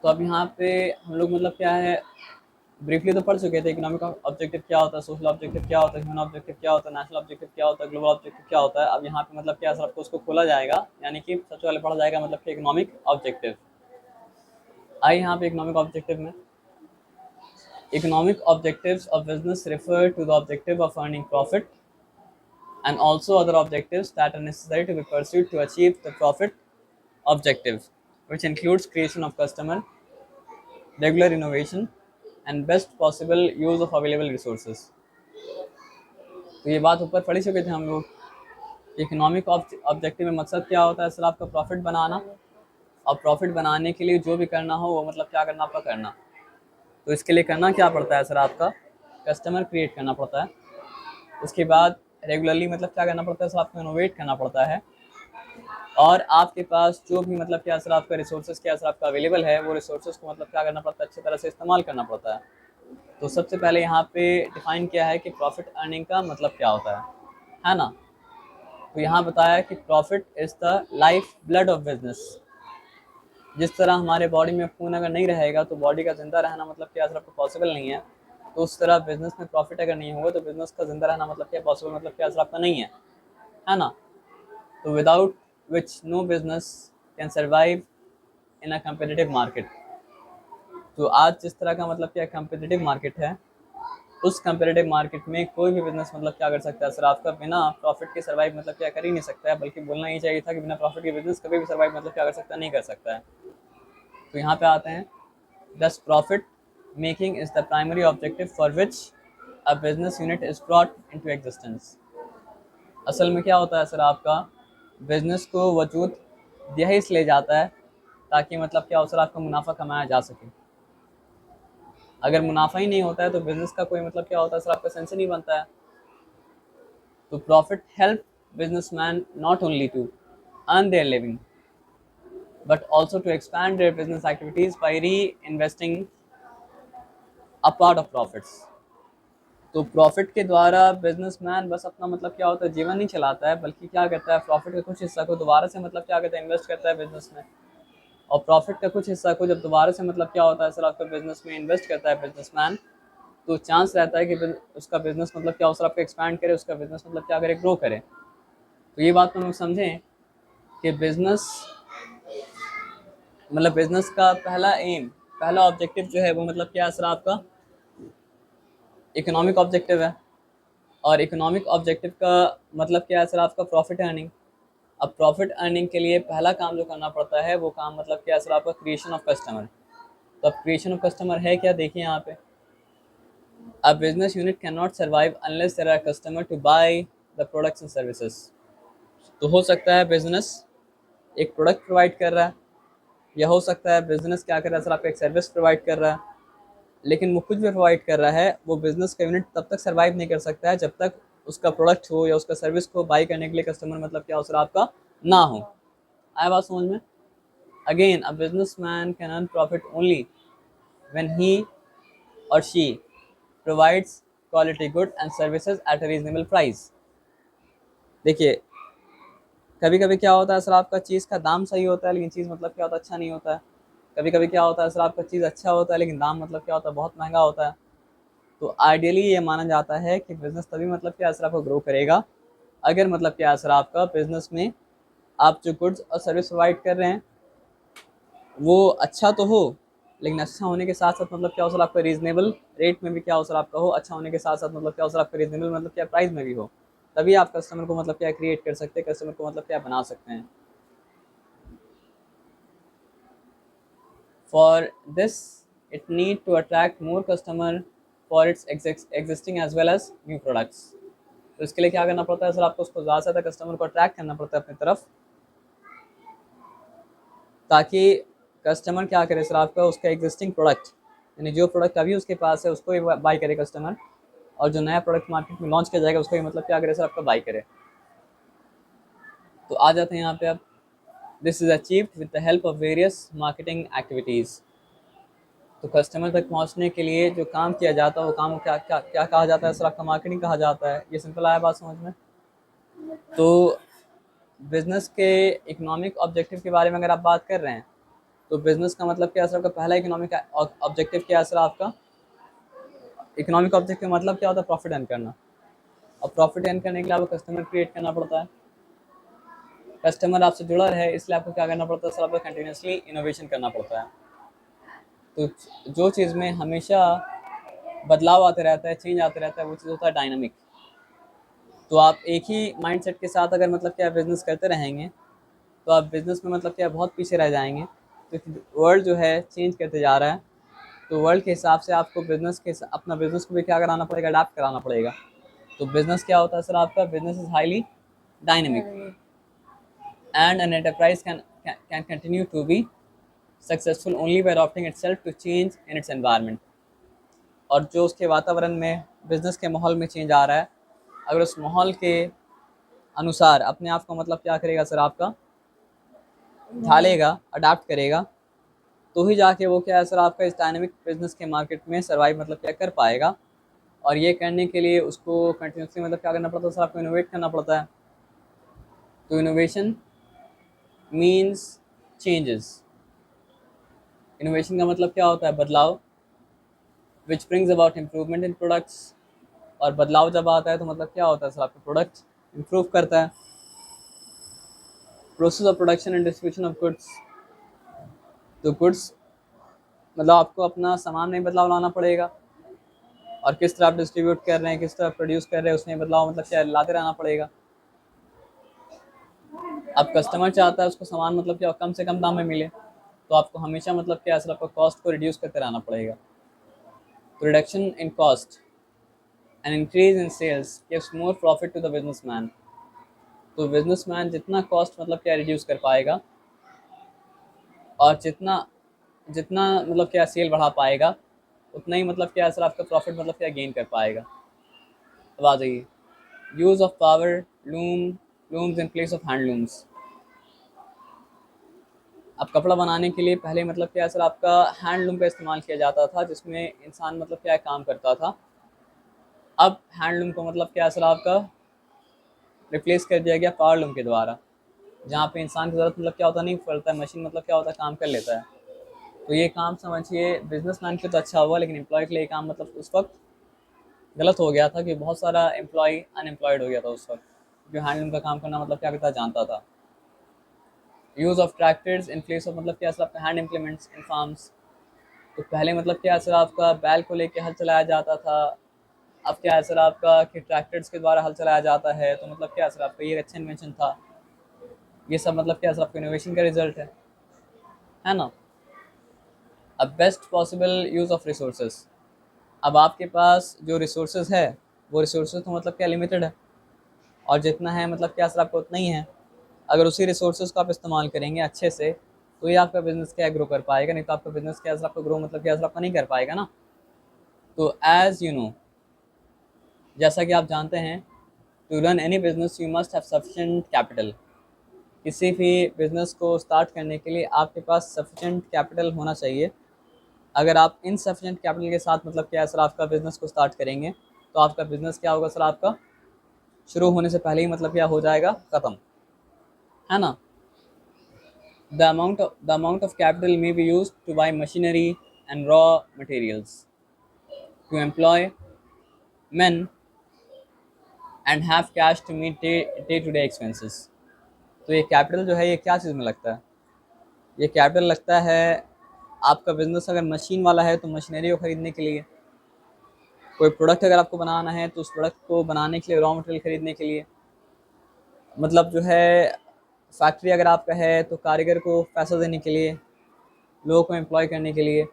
तो अब यहाँ पे हम लोग मतलब क्या है, ब्रीफली तो पढ़ चुके थे इकोनॉमिक ऑब्जेक्टिव क्या होता है, सोशल ऑब्जेक्टिव क्या होता है, ह्यूमन ऑब्जेक्टिव क्या होता है, नेशनल ऑब्जेक्टिव क्या होता है, ग्लोबल ऑब्जेक्टिव क्या होता है। अब यहाँ पे मतलब क्या है, सबको उसको खोला जाएगा, यानी कि सबसे पहले पढ़ा जाएगा मतलब कि इकोनॉमिक ऑब्जेक्टिव। आइए यहाँ पे इकोनॉमिक ऑब्जेक्टिव में, economic objectives of business refer to the objective of earning profit and also other objectives that are necessary to be pursued to achieve the profit objective, which includes creation of customer, regular innovation, and best possible use of available resources. तो ये बात ऊपर पढ़ चुके थे हम लोग। Economic objective में मकसद क्या होता है सर, आपका प्रॉफिट बनाना, और प्रॉफिट बनाने के लिए जो भी करना हो वो मतलब क्या करना, आपका करना। तो इसके लिए करना क्या पड़ता है सर, आपका कस्टमर क्रिएट करना पड़ता है। उसके बाद रेगुलरली मतलब क्या करना पड़ता है सर, आपको इनोवेट करना पड़ता है। और आपके पास जो भी मतलब क्या सर आपका रिसोर्सेज क्या सर आपका अवेलेबल है, वो रिसोर्सेज को मतलब क्या करना पड़ता है, अच्छी तरह से इस्तेमाल करना पड़ता है। तो सबसे पहले यहाँ पे डिफाइन किया है कि प्रॉफिट अर्निंग का मतलब क्या होता है ना। तो यहाँ बताया कि profit is the life blood of business. जिस तरह हमारे बॉडी में खून अगर नहीं रहेगा तो बॉडी का जिंदा रहना मतलब क्या सर आपको पॉसिबल नहीं है। तो उस तरह बिजनेस में प्रॉफिट अगर नहीं होगा तो बिजनेस का जिंदा रहना मतलब क्या पॉसिबल, मतलब क्या सर आपका नहीं है ना। तो without which no business can survive in a competitive market. तो आज जिस तरह का मतलब क्या कम्पिटिटिव मार्केट है, उस कम्पिटिटिव मार्केट में कोई भी बिजनेस मतलब क्या कर सकता है सर, आपका बिना प्रॉफिट के सर्वाइव मतलब क्या कर ही नहीं सकता है। बल्कि बोलना ही चाहिए था कि बिना प्रॉफिट के बिजनेस कभी भी सर्वाइव मतलब क्या कर सकता है, नहीं कर सकता है। तो यहाँ पे आते हैं, दस profit making is the primary objective for which a business unit is brought into existence. असल में क्या होता है सर, आपका बिजनेस को वजूद दिया ही इसलिए जाता है ताकि मतलब क्या हो सर, आपका मुनाफा कमाया जा सके। अगर मुनाफा ही नहीं होता है तो बिजनेस का कोई मतलब क्या होता है सर, आपका सेंस ही नहीं बनता है। तो profit help businessman not only to earn their living but also to expand their business activities by reinvesting a part of profits। तो प्रॉफिट के द्वारा बिजनेसमैन बस अपना मतलब क्या होता है, जीवन नहीं चलाता है, बल्कि क्या करता है, प्रॉफिट के कुछ हिस्सा को दोबारा से मतलब क्या करता है, इन्वेस्ट करता है बिजनेस में। और प्रॉफिट का कुछ हिस्सा को जब दोबारा से मतलब क्या होता है सर, आपका बिजनेस में इन्वेस्ट करता है बिजनेसमैन, तो चांस रहता है कि उसका बिजनेस मतलब क्या हो सर, आपका एक्सपैंड करे, उसका बिजनेस मतलब क्या करे, ग्रो करे। तो ये बात हम लोग समझें कि बिजनेस मतलब बिजनेस का पहला एम, पहला ऑब्जेक्टिव जो है वो मतलब क्या है सर, आपका इकोनॉमिक ऑब्जेक्टिव है। और इकोनॉमिक ऑब्जेक्टिव का मतलब क्या है सर, आपका प्रॉफिट अर्निंग। अब प्रॉफिट अर्निंग के लिए पहला काम जो करना पड़ता है वो काम मतलब क्या है सर, आपका क्रिएशन ऑफ कस्टमर। तो अब क्रिएशन ऑफ कस्टमर है क्या, देखिए यहाँ पे, a business unit can not survive unless there are customer to buy the products and services. तो हो सकता है बिजनेस एक प्रोडक्ट प्रोवाइड कर रहा है, या हो सकता है बिजनेस क्या कर रहा है सर, आपको एक सर्विस प्रोवाइड कर रहा है। लेकिन वो कुछ भी प्रोवाइड कर रहा है, वो बिजनेस का यूनिट तब तक सर्वाइव नहीं कर सकता है जब तक उसका प्रोडक्ट हो या उसका सर्विस को बाई करने के लिए कस्टमर मतलब क्या हो सर, आपका ना हो। आया बात समझ में। Again a businessman can earn profit only when he or she provides quality good and services at a reasonable price. देखिए, कभी कभी क्या होता है सर, आपका चीज़ का दाम सही होता है लेकिन चीज़ मतलब क्या होता है, अच्छा नहीं होता है। कभी कभी क्या होता है सर, आपका चीज़ अच्छा होता है लेकिन दाम मतलब क्या होता है, बहुत महंगा होता है। तो आइडियली ये माना जाता है कि बिजनेस तभी मतलब क्या सर आपको ग्रो करेगा अगर मतलब क्या सर, आपका बिजनेस में आप जो गुड्स और सर्विस प्रोवाइड कर रहे हैं वो अच्छा तो हो, लेकिन अच्छा होने के साथ साथ मतलब क्या हो सर, आपका रीजनेबल रेट में भी क्या हो सर आपका हो, अच्छा होने के साथ साथ मतलब क्या हो सर, आपका रीजनेबल मतलब क्या प्राइस में भी हो। तभी आप कस्टमर को मतलब क्या क्रिएट कर सकते हैं, कस्टमर को मतलब क्या बना सकते हैं। For this it need to attract more customer for its existing as well as new products. तो इसके लिए क्या करना पड़ता है सर, आपको उसको ज़्यादा से ज़्यादा कस्टमर को अट्रैक्ट करना पड़ता है अपनी तरफ, ताकि कस्टमर क्या करे सर, आपका उसका एग्जिस्टिंग प्रोडक्ट, यानी जो प्रोडक्ट अभी उसके पास है उसको ही बाई करे कस्टमर, और जो नया प्रोडक्ट मार्केट में लॉन्च किया जाएगा उसको ही मतलब क्या करे सर, आपका बाई करे। तो आ जाते हैं यहाँ पे अब, this is achieved with the help of various marketing activities. तो कस्टमर तक पहुँचने के लिए जो काम किया जाता है वो काम को क्या क्या क्या कहा जाता है सर, आपका मार्केटिंग कहा जाता है। ये सिंपल आया बात समझ में। तो बिजनेस के इकोनॉमिक ऑब्जेक्टिव के बारे में अगर आप बात कर रहे हैं तो बिजनेस का मतलब क्या है सर, आपका पहला इकोनॉमिक ऑब्जेक्टिव क्या है सर आपका? इकोनॉमिक ऑब्जेक्टिव मतलब क्या होता है? प्रॉफिट अर्न करना। और प्रॉफिट अर्न करने के लिए आपको कस्टमर क्रिएट करना पड़ता है, कस्टमर आपसे जुड़ा रहे इसलिए आपको क्या करना पड़ता है सर? आपको कंटिन्यूसली इनोवेशन करना पड़ता है। तो जो चीज़ में हमेशा बदलाव आते रहता है, चेंज आते रहता है, वो चीज़ होता है डायनामिक। तो आप एक ही माइंडसेट के साथ अगर मतलब क्या बिजनेस करते रहेंगे तो आप बिजनेस में मतलब क्या बहुत पीछे रह जाएंगे। तो वर्ल्ड जो है चेंज करते जा रहा है, तो वर्ल्ड के हिसाब से आपको बिजनेस के अपना बिजनेस को भी क्या कराना पड़ेगा? अडाप्ट कराना पड़ेगा। तो बिजनेस क्या होता है सर आपका? Business is highly dynamic and an enterprise can continue to be successful only by adapting itself to change in its environment। और जो उसके वातावरण में, बिजनेस के माहौल में चेंज आ रहा है, अगर उस माहौल के अनुसार अपने आप को मतलब क्या करेगा सर आपका? ढालेगा, अडाप्ट करेगा, तो ही जाके वो क्या है सर आपका इस डायनेमिक बिजनेस के मार्केट में सर्वाइव मतलब क्या कर पाएगा। और ये करने के लिए उसको कंटिन्यूसली मतलब क्या करना पड़ता है सर? आपको इनोवेट करना पड़ता है। तो इनोवेशन मीन्स चेंजेस। इनोवेशन का मतलब क्या होता है? बदलाव। Which brings about improvement in products. और बदलाव जब आता है तो मतलब क्या होता है सर? आपका प्रोडक्ट इम्प्रूव करता है। Process of production and distribution of goods. तो गुड्स मतलब आपको अपना सामान में बदलाव लाना पड़ेगा, और किस तरह आप डिस्ट्रीब्यूट कर रहे हैं, किस तरह प्रोड्यूस कर रहे हैं, उसमें बदलाव मतलब क्या लाते रहना पड़ेगा। अब कस्टमर चाहता है उसको सामान मतलब क्या कम से कम दाम में मिले, तो आपको हमेशा मतलब क्या सर आपको कॉस्ट को रिड्यूस करते रहना पड़ेगा। तो reduction in cost and increase in sales gives more profit to the businessman. तो बिजनेसमैन जितना कॉस्ट मतलब क्या रिड्यूस कर पाएगा, और जितना जितना मतलब क्या सेल बढ़ा पाएगा, उतना ही मतलब क्या सर आपका प्रॉफिट मतलब क्या गेन कर पाएगा। अब आ जाइए, use of power looms in place of handlooms. अब कपड़ा बनाने के लिए पहले मतलब क्या सर आपका हैंडलूम का इस्तेमाल किया जाता था, जिसमें इंसान मतलब क्या काम करता था। अब हैंडलूम को मतलब क्या सर आपका रिप्लेस कर दिया गया पावरलूम के द्वारा, जहाँ पे इंसान की ज़रूरत मतलब क्या होता नहीं पड़ता है, मशीन मतलब क्या होता है काम कर लेता है। तो ये काम समझिए बिजनेसमैन के तो अच्छा हुआ, लेकिन एम्प्लॉय के लिए काम मतलब उस वक्त गलत हो गया था कि बहुत सारा एम्प्लॉय अनएम्प्लॉयड हो गया था उस वक्त, क्योंकि हैंडलूम का काम करना मतलब क्या करता जानता था। Use of tractors in place of मतलब क्या सर आपका हैंड इम्प्लीमेंट्स इन फार्म्स। तो पहले मतलब क्या सर आपका बैल को लेके हल चलाया जाता था, अब क्या है सर आपका कि ट्रैक्टर्स के द्वारा हल चलाया जाता है। तो मतलब क्या सर आपका ये अच्छा इन्वेंशन था। ये सब मतलब क्या सर आपका इनोवेशन का रिजल्ट है ना। अब best possible use of resources. अब आपके पास जो रिसोर्सेज है वो रिसोर्सेज तो मतलब क्या लिमिटेड है, और जितना है मतलब क्या सर आपको उतना ही है। अगर उसी रिसोर्सेज को आप इस्तेमाल करेंगे अच्छे से, तो ये आपका बिजनेस क्या ग्रो कर पाएगा, नहीं तो आपका बिजनेस क्या सर आपको ग्रो मतलब क्या सर आपका नहीं कर पाएगा ना। तो एज यू नो, जैसा कि आप जानते हैं, to run any business you must have sufficient capital. किसी भी बिजनेस को स्टार्ट करने के लिए आपके पास सफिशिएंट कैपिटल होना चाहिए। अगर आप इनसफिशिएंट कैपिटल के साथ मतलब क्या सर आपका बिजनेस को स्टार्ट करेंगे, तो आपका बिजनेस क्या होगा सर आपका शुरू होने से पहले ही मतलब क्या हो जाएगा, ख़त्म, है ना। The amount of capital may be used to buy machinery and raw materials, to employ men and have cash to meet day-to-day expenses। तो ये कैपिटल जो है ये क्या चीज़ में लगता है? ये कैपिटल लगता है आपका बिजनेस अगर मशीन वाला है तो मशीनरी को खरीदने के लिए, कोई प्रोडक्ट अगर आपको बनाना है तो उस प्रोडक्ट को बनाने के लिए रॉ मटेरियल खरीदने के लिए, मतलब जो है फैक्ट्री अगर आपका है तो कारीगर को पैसा देने के लिए, लोगों को एम्प्लॉय करने के लिए।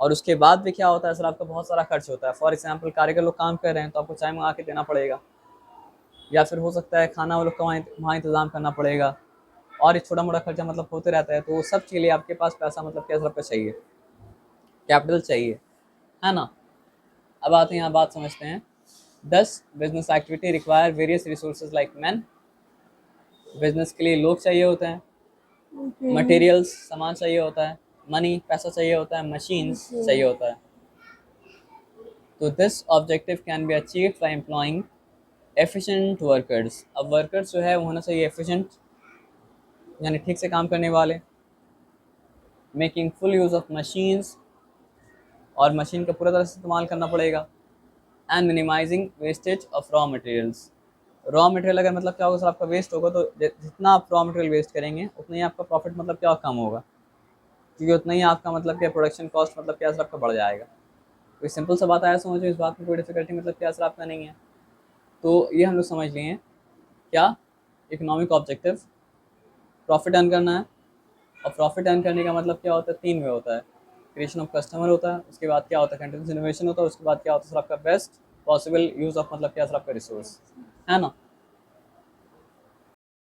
और उसके बाद भी क्या होता है सर आपका बहुत सारा खर्च होता है। फॉर एग्जांपल कारीगर लोग काम कर रहे हैं तो आपको चाय मंगा के देना पड़ेगा, या फिर हो सकता है खाना वो लोग का वहाँ इंतज़ाम करना पड़ेगा, और एक छोटा मोटा खर्चा मतलब होते रहता है। तो वो सब के लिए आपके पास पैसा मतलब क्या सर आपका चाहिए, कैपिटल चाहिए, है ना। अब आते हैं यहाँ बात समझते हैं। 10 business activity require various resources like man. Business के लिए लोग चाहिए होते हैं, मटेरियल्स सामान चाहिए होता है, मनी पैसा चाहिए होता है, मशीन्स चाहिए होता है। तो this objective can be achieved by employing efficient workers. अब वर्कर्स जो है वो होना चाहिए एफिशिएंट, यानी ठीक से काम करने वाले, making full use of machines, और मशीन का पूरा तरह से इस्तेमाल करना पड़ेगा। And minimising wastage of raw materials. Raw material अगर मतलब क्या होगा सर आपका वेस्ट होगा, तो जितना आप रॉ मटेरियल वेस्ट करेंगे उतना ही आपका प्रॉफिट मतलब क्या कम होगा, क्योंकि उतना ही आपका मतलब क्या प्रोडक्शन कॉस्ट मतलब क्या सर आपका बढ़ जाएगा। कोई सिंपल सा बात आया समझो, इस बात में कोई डिफिकल्टी मतलब क्या सर आपका नहीं है। तो ये हम लोग समझ लिए हैं क्या, इकोनॉमिक ऑब्जेक्टिव प्रॉफिट अर्न करना है। और प्रॉफिट अर्न करने का मतलब क्या होता है, 3 वे होता है। क्रिएशन ऑफ कस्टमर होता है, उसके बाद क्या होता है कंटिन्यूस इनोवेशन होता है, उसके बाद क्या होता है सर आपका बेस्ट पॉसिबल यूज़ ऑफ मतलब क्या सर आपका रिसोर्स, है ना।